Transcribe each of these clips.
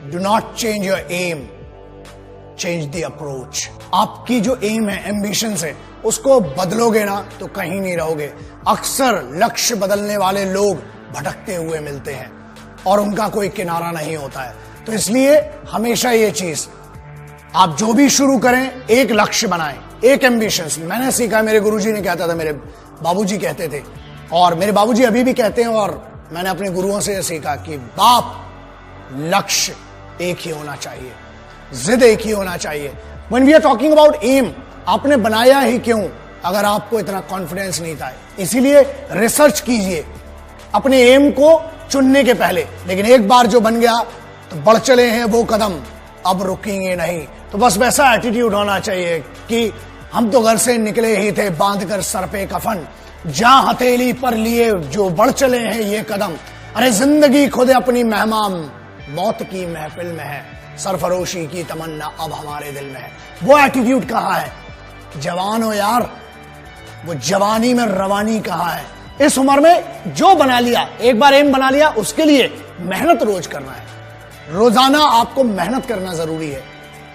Do not change your aim, change the approach. आपकी जो M है, एम्बिशन है, उसको बदलोगे ना तो कहीं नहीं रहोगे। अक्सर लक्ष्य बदलने वाले लोग भटकते हुए मिलते हैं और उनका कोई किनारा नहीं होता है। तो इसलिए हमेशा ये चीज, आप जो भी शुरू करें एक लक्ष्य बनाएं, एक एम्बिशन। मैंने सीखा, मेरे गुरुजी ने कहता था, मेरे बाबूजी कहते थे, और मेरे बाबूजी अभी भी कहते हैं, और मैंने अपने गुरुओं से सीखा कि बाप, लक्ष्य एक ही होना चाहिए, जिद एक ही होना चाहिए। When we are talking about aim, आपने बनाया ही क्यों अगर आपको इतना कॉन्फिडेंस नहीं था? इसीलिए रिसर्च कीजिए अपने एम को चुनने के पहले। लेकिन एक बार जो बन गया तो बढ़ चले हैं वो कदम, अब रुकेंगे नहीं। तो बस वैसा एटीट्यूड होना चाहिए कि हम तो घर से निकले ही थे बांधकर सर पे कफन, जहां हथेली पर लिए जो बढ़ चले हैं ये कदम। अरे जिंदगी खुद अपनी मेहमान, मौत की महफिल में है, सरफरोशी की तमन्ना अब हमारे दिल में है। वो एटीट्यूड कहां है? जवान हो यार, वो जवानी में रवानी कहां है? इस उम्र में जो बना लिया, एक बार एम बना लिया, उसके लिए मेहनत रोज करना है। रोजाना आपको मेहनत करना जरूरी है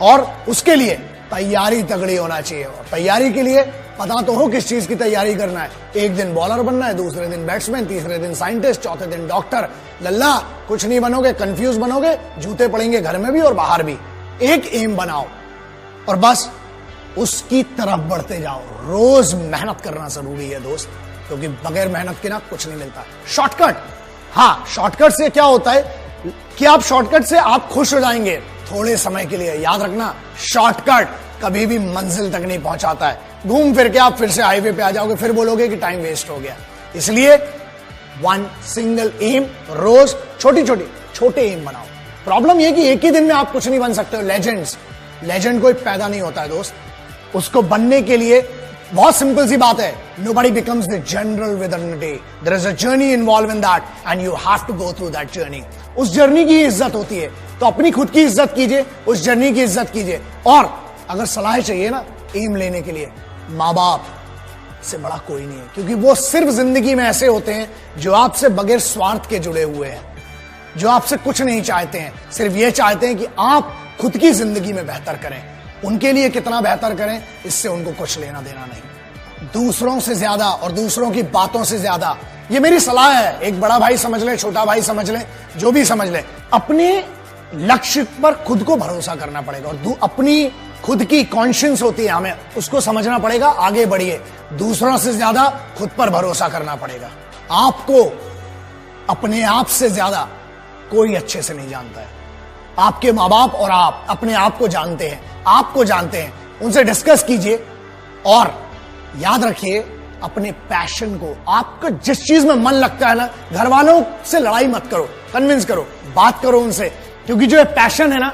और उसके लिए तैयारी तगड़ी होना चाहिए। और तैयारी के लिए पता तो हो किस चीज की तैयारी करना है। एक दिन बॉलर बनना है, दूसरे दिन बैट्समैन, तीसरे दिन साइंटिस्ट, चौथे दिन डॉक्टर। लल्ला कुछ नहीं बनोगे, कंफ्यूज बनोगे, जूते पड़ेंगे घर में भी और बाहर भी। एक एम बनाओ और बस उसकी तरफ बढ़ते जाओ। रोज मेहनत करना जरूरी है दोस्त, क्योंकि बगैर मेहनत के ना कुछ नहीं मिलता। शॉर्टकट, हाँ, शॉर्टकट से क्या होता है कि आप शॉर्टकट से आप खुश हो जाएंगे थोड़े समय के लिए। याद रखना, शॉर्टकट कभी भी मंजिल तक नहीं पहुंचाता है। घूम फिर के आप फिर से हाईवे पे आ जाओगे, फिर बोलोगे कि टाइम वेस्ट हो गया। इसलिए वन सिंगल एम, रोज छोटे एम बनाओ। प्रॉब्लम यह कि एक ही दिन में आप कुछ नहीं बन सकते हो। लेजेंड कोई पैदा नहीं होता है दोस्त, उसको बनने के लिए बहुत सिंपल सी बात है, nobody becomes the general within a day. There is a journey involved in that and you have to go through that journey. उस जर्नी की इज्जत होती है, तो अपनी खुद की इज्जत कीजिए, उस जर्नी की इज्जत कीजिए। और अगर सलाह चाहिए ना एम लेने के लिए, माँ बाप से बड़ा कोई नहीं है, क्योंकि वो सिर्फ जिंदगी में ऐसे होते हैं जो आपसे बगैर स्वार्थ के जुड़े हुए हैं, जो आपसे कुछ नहीं चाहते हैं, सिर्फ ये चाहते हैं कि आप खुद की जिंदगी में बेहतर करें। उनके लिए कितना बेहतर करें, इससे उनको कुछ लेना देना नहीं। दूसरों से ज्यादा और दूसरों की बातों से ज्यादा, ये मेरी सलाह है, एक बड़ा भाई समझ ले, छोटा भाई समझ ले, जो भी समझ ले, अपने लक्ष्य पर खुद को भरोसा करना पड़ेगा। और अपनी खुद की कॉन्शियंस होती है, हमें उसको समझना पड़ेगा। आगे बढ़िए, दूसरों से ज्यादा खुद पर भरोसा करना पड़ेगा। आपको अपने आप से ज्यादा कोई अच्छे से नहीं जानता है। आपके माँ बाप और आप अपने आप को जानते हैं, आपको जानते हैं। उनसे डिस्कस कीजिए और याद रखिए अपने पैशन को, आपको जिस चीज में मन लगता है ना, घर वालों से लड़ाई मत करो, कन्विंस करो, बात करो उनसे, क्योंकि जो पैशन है ना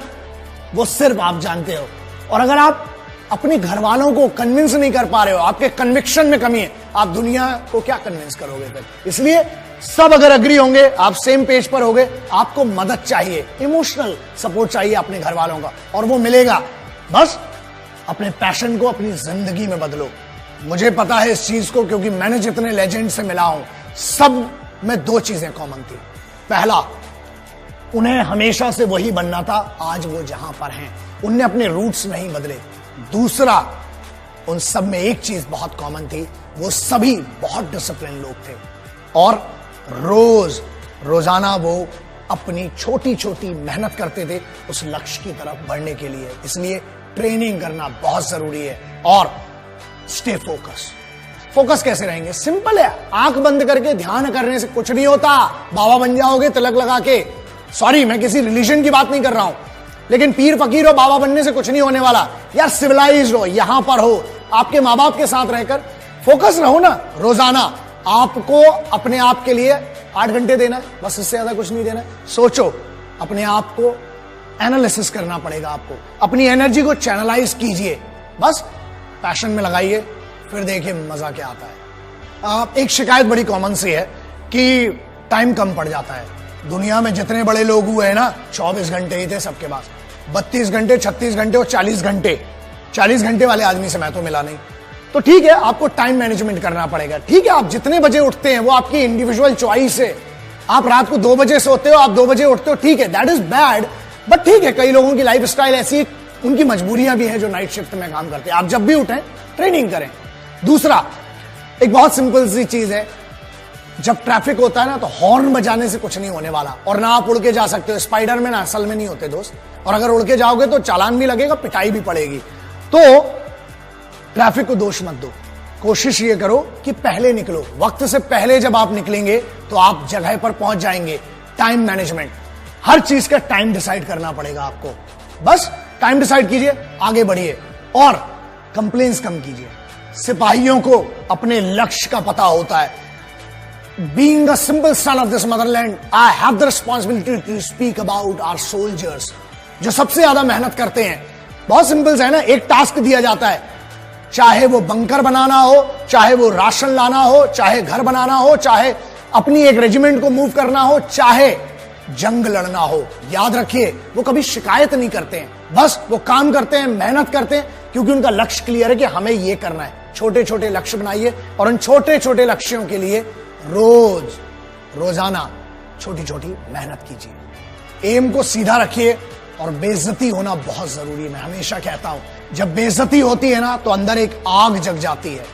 वो सिर्फ आप जानते हो। और अगर आप अपने घर वालों को कन्विंस नहीं कर पा रहे हो, आपके कन्विक्शन में कमी है, आप दुनिया को क्या कन्विंस करोगे फिर? इसलिए सब अगर अग्री होंगे, आप सेम पेज पर होंगे, आपको मदद चाहिए, इमोशनल सपोर्ट चाहिए अपने घर वालों का, और वो मिलेगा। बस अपने पैशन को अपनी जिंदगी में बदलो। मुझे पता है इस चीज को, क्योंकि मैंने जितने लेजेंड से मिला हूं, सब में दो चीजें कॉमन थी। पहला, उन्हें हमेशा से वही बनना था, आज वो जहां पर हैं, उनने अपने रूट्स नहीं बदले। दूसरा, उन सब में एक चीज बहुत कॉमन थी, वो सभी बहुत डिसिप्लिन लोग थे और रोजाना वो अपनी छोटी छोटी मेहनत करते थे उस लक्ष्य की तरफ बढ़ने के लिए। इसलिए ट्रेनिंग करना बहुत जरूरी है। और स्टे फोकस कैसे रहेंगे? सिंपल है, आंख बंद करके ध्यान करने से कुछ नहीं होता। बाबा बन जाओगे तिलक लगा के। सॉरी, मैं किसी रिलीजन की बात नहीं कर रहा हूं, लेकिन पीर फकीर हो, बाबा बनने से कुछ नहीं होने वाला। यार सिविलाइज्ड हो, यहां पर हो, आपके माँ बाप के साथ रहकर फोकस रहो ना। रोजाना आपको अपने आप के लिए 8 घंटे देना है, बस, इससे ज्यादा कुछ नहीं देना है। सोचो, अपने आप को एनालिसिस करना पड़ेगा, आपको अपनी एनर्जी को चैनलाइज कीजिए, बस पैशन में लगाइए, फिर देखिए मजा क्या आता है। एक शिकायत बड़ी कॉमन सी है कि टाइम कम पड़ जाता है। दुनिया में जितने बड़े लोग हुए हैं ना, 24 घंटे ही थे सबके पास, 32 घंटे, 36 घंटे और 40 घंटे। 40 घंटे वाले आदमी से मैं तो मिला नहीं। तो ठीक है, आपको टाइम मैनेजमेंट करना पड़ेगा। ठीक है, आप जितने बजे उठते हैं वो आपकी इंडिविजुअल चॉइस है। आप रात को 2 बजे सोते हो, आप 2 बजे उठते हो, ठीक है, दैट इज बैड, बट ठीक है, कई लोगों की लाइफ स्टाइल ऐसी, उनकी मजबूरियां भी हैं जो नाइट शिफ्ट में काम करते हैं। आप जब भी उठें ट्रेनिंग करें। दूसरा, एक बहुत सिंपल सी चीज है, जब ट्रैफिक होता है ना तो हॉर्न बजाने से कुछ नहीं होने वाला, और ना आप उड़ के जा सकते हो। स्पाइडर में ना असल में नहीं होते दोस्त, और अगर उड़ के जाओगे तो चालान भी लगेगा, पिटाई भी पड़ेगी। तो ट्रैफिक को दोष मत दो, कोशिश ये करो कि पहले निकलो। वक्त से पहले जब आप निकलेंगे तो आप जगह पर पहुंच जाएंगे। टाइम मैनेजमेंट, हर चीज का टाइम डिसाइड करना पड़ेगा आपको। बस टाइम डिसाइड कीजिए, आगे बढ़िए और कंप्लेंट्स कम कीजिए। सिपाहियों को अपने लक्ष्य का पता होता है। Being a simple son of this motherland, I have the responsibility to speak about our soldiers, जो सबसे ज्यादा मेहनत करते हैं। बहुत सिंपल है ना, एक टास्क दिया जाता है, चाहे वो बंकर बनाना हो, चाहे वो राशन लाना हो, चाहे घर बनाना हो, चाहे अपनी एक रेजिमेंट को मूव करना हो, चाहे जंग लड़ना हो। याद रखिए, वो कभी शिकायत नहीं करते हैं, बस वो काम करते हैं, मेहनत करते हैं, क्योंकि उनका लक्ष्य क्लियर है कि हमें ये करना है। छोटे छोटे लक्ष्य बनाइए और उन छोटे छोटे लक्ष्यों के लिए रोजाना छोटी छोटी मेहनत कीजिए। एम को सीधा रखिए और बेइज्जती होना बहुत जरूरी है। मैं हमेशा कहता हूं, जब बेइज्जती होती है ना तो अंदर एक आग जग जाती है,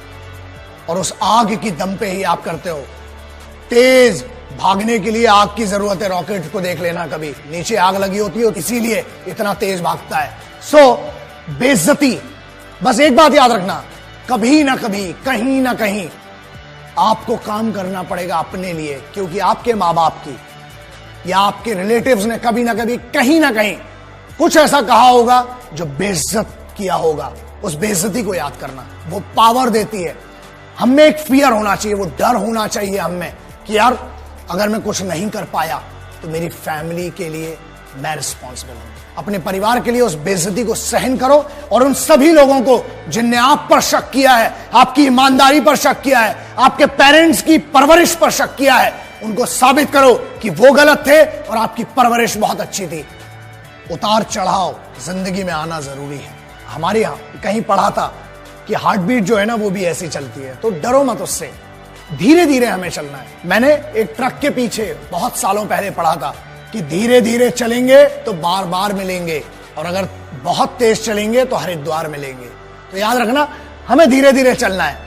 और उस आग की दम पे ही आप करते हो। तेज भागने के लिए आग की जरूरत है। रॉकेट को देख लेना, कभी नीचे आग लगी होती है, इसीलिए इतना तेज भागता है। सो बेइज्जती, बस एक बात याद रखना, कभी ना कभी, कहीं ना कहीं आपको काम करना पड़ेगा अपने लिए, क्योंकि आपके माँ बाप की या आपके रिलेटिव्स ने कभी ना कभी, कहीं ना कहीं कुछ ऐसा कहा होगा जो बेइज्जत किया होगा। उस बेइज्जती को याद करना, वो पावर देती है। हमें एक फियर होना चाहिए, वो डर होना चाहिए हमें कि यार अगर मैं कुछ नहीं कर पाया तो मेरी फैमिली के लिए मैं रिस्पॉन्सिबल हूं। अपने परिवार के लिए उस बेइज्जती को सहन करो, और उन सभी लोगों को जिनने आप पर शक किया है, आपकी ईमानदारी पर शक किया है, आपके पेरेंट्स की परवरिश पर शक किया है, उनको साबित करो कि वो गलत थे और आपकी परवरिश बहुत अच्छी थी। उतार चढ़ाव जिंदगी में आना जरूरी है। हमारे यहां कहीं पढ़ा था कि हार्ट बीट जो है ना वो भी ऐसी चलती है, तो डरो मत उससे, धीरे धीरे हमें चलना है। मैंने एक ट्रक के पीछे बहुत सालों पहले पढ़ा था कि धीरे धीरे चलेंगे तो बार बार मिलेंगे, और अगर बहुत तेज चलेंगे तो हरिद्वार मिलेंगे। तो याद रखना, हमें धीरे धीरे चलना है,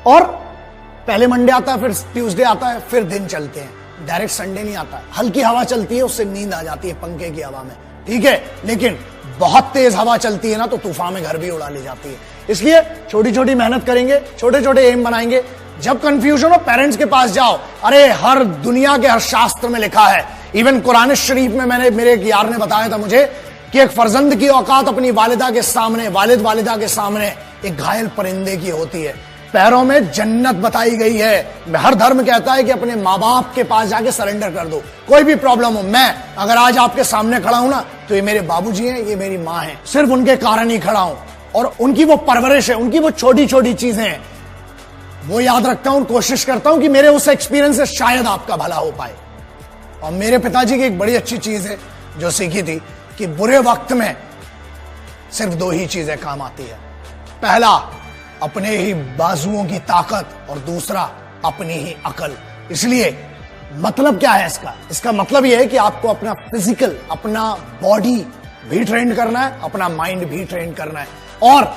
और पहले मंडे आता है, फिर ट्यूसडे आता है, फिर दिन चलते हैं। डायरेक्ट संडे नहीं आता है। हल्की हवा चलती है, उससे नींद आ जाती है पंखे की हवा में, ठीक है, लेकिन बहुत तेज हवा चलती है ना तो तूफान में घर भी उड़ा ले जाती है। इसलिए छोटी छोटी मेहनत करेंगे, छोटे छोटे एम बनाएंगे। जब कंफ्यूजन हो, पेरेंट्स के पास जाओ। अरे हर दुनिया के हर शास्त्र में लिखा है, इवन कुरान शरीफ में, मेरे एक यार ने बताया था मुझे कि एक फर्जंद की औकात अपनी वालिदा के सामने, वालिदा के सामने एक घायल परिंदे की होती है। पैरों में जन्नत बताई गई है। हर धर्म कहता है कि अपने माँ बाप के पास जाके सरेंडर कर दो, कोई भी प्रॉब्लम हो। मैं अगर आज आपके सामने खड़ा हूं ना तो ये मेरे बाबूजी हैं, ये मेरी माँ है, सिर्फ उनके कारण ही खड़ा हूं, और उनकी वो परवरिश है, उनकी वो छोटी छोटी चीजें हैं, वो याद रखता हूं, कोशिश करता हूं कि मेरे उस एक्सपीरियंस से शायद आपका भला हो पाए। और मेरे पिताजी की एक बड़ी अच्छी चीज है जो सीखी थी कि बुरे वक्त में सिर्फ दो ही चीजें काम आती है। पहला, अपने ही बाजुओं की ताकत, और दूसरा अपनी ही अकल। इसलिए मतलब क्या है इसका मतलब यह है कि आपको अपना फिजिकल, अपना बॉडी भी ट्रेन करना है, अपना माइंड भी ट्रेन करना है, और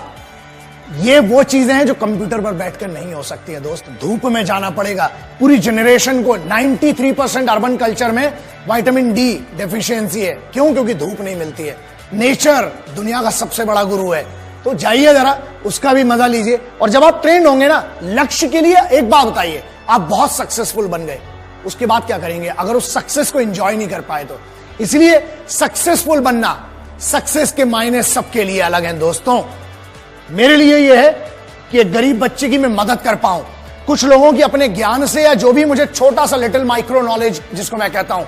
ये वो चीजें हैं जो कंप्यूटर पर बैठकर नहीं हो सकती है दोस्त। धूप में जाना पड़ेगा। पूरी जनरेशन को 93% अर्बन कल्चर में विटामिन डी डेफिशिएंसी है। क्यों? क्योंकि धूप नहीं मिलती है। नेचर दुनिया का सबसे बड़ा गुरु है, तो जाइए जरा, उसका भी मजा लीजिए। और जब आप ट्रेंड होंगे ना लक्ष्य के लिए, एक बात बताइए, आप बहुत सक्सेसफुल बन गए, उसके बाद क्या करेंगे अगर उस सक्सेस को एंजॉय नहीं कर पाए तो? इसलिए सक्सेसफुल बनना, सक्सेस के मायने सबके लिए अलग हैं दोस्तों। मेरे लिए यह है कि एक गरीब बच्चे की मैं मदद कर पाऊं, कुछ लोगों की अपने ज्ञान से, या जो भी मुझे छोटा सा लिटिल माइक्रो नॉलेज जिसको मैं कहता हूं,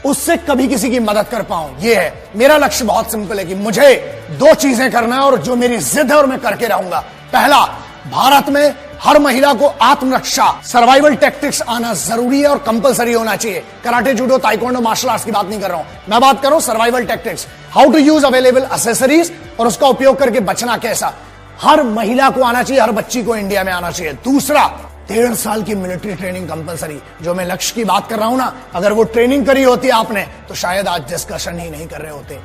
उससे कभी किसी की मदद कर पाऊं। यह है मेरा लक्ष्य। बहुत सिंपल है कि मुझे दो चीजें करना है, और जो मेरी जिद है और मैं करके रहूंगा। पहला, भारत में हर महिला को आत्मरक्षा, सर्वाइवल टैक्टिक्स आना जरूरी है और कंपलसरी होना चाहिए। Karate, judo, taekwondo, martial arts की बात नहीं कर रहा हूं, मैं बात कर रहा हूं survival tactics, how to use available accessories, और उसका उपयोग करके बचना कैसा। हर महिला को आना चाहिए, हर बच्ची को इंडिया में आना चाहिए। दूसरा, 1.5 साल की मिलिट्री ट्रेनिंग कंपलसरी। जो मैं लक्ष्य की बात कर रहा हूं ना, अगर वो ट्रेनिंग करी होती आपने तो शायद आज डिस्कशन ही नहीं कर रहे होते।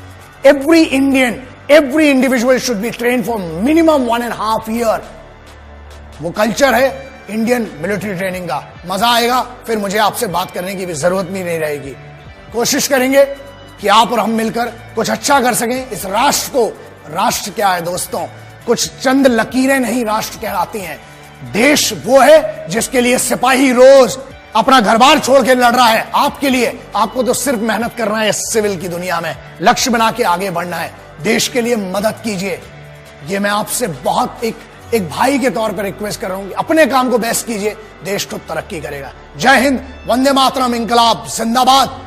Every Indian, every individual should be train for minimum 1.5 year. वो कल्चर है इंडियन मिलिट्री ट्रेनिंग का। मजा आएगा, फिर मुझे आपसे बात करने की भी जरूरत भी नहीं रहेगी। कोशिश करेंगे कि आप और हम मिलकर कुछ अच्छा कर सकें इस राष्ट्र को। राष्ट्र क्या है दोस्तों, कुछ चंद लकीरें नहीं राष्ट्र कहलाती हैं। देश वो है जिसके लिए सिपाही रोज अपना घर बार छोड़ के लड़ रहा है आपके लिए। आपको तो सिर्फ मेहनत करना है इस सिविल की दुनिया में, लक्ष्य बना के आगे बढ़ना है। देश के लिए मदद कीजिए, ये मैं आपसे बहुत एक भाई के तौर पर रिक्वेस्ट कर रहा हूं कि अपने काम को बेस्ट कीजिए, देश खुद तरक्की करेगा। जय हिंद, वंदे मातरम, इंकलाब जिंदाबाद।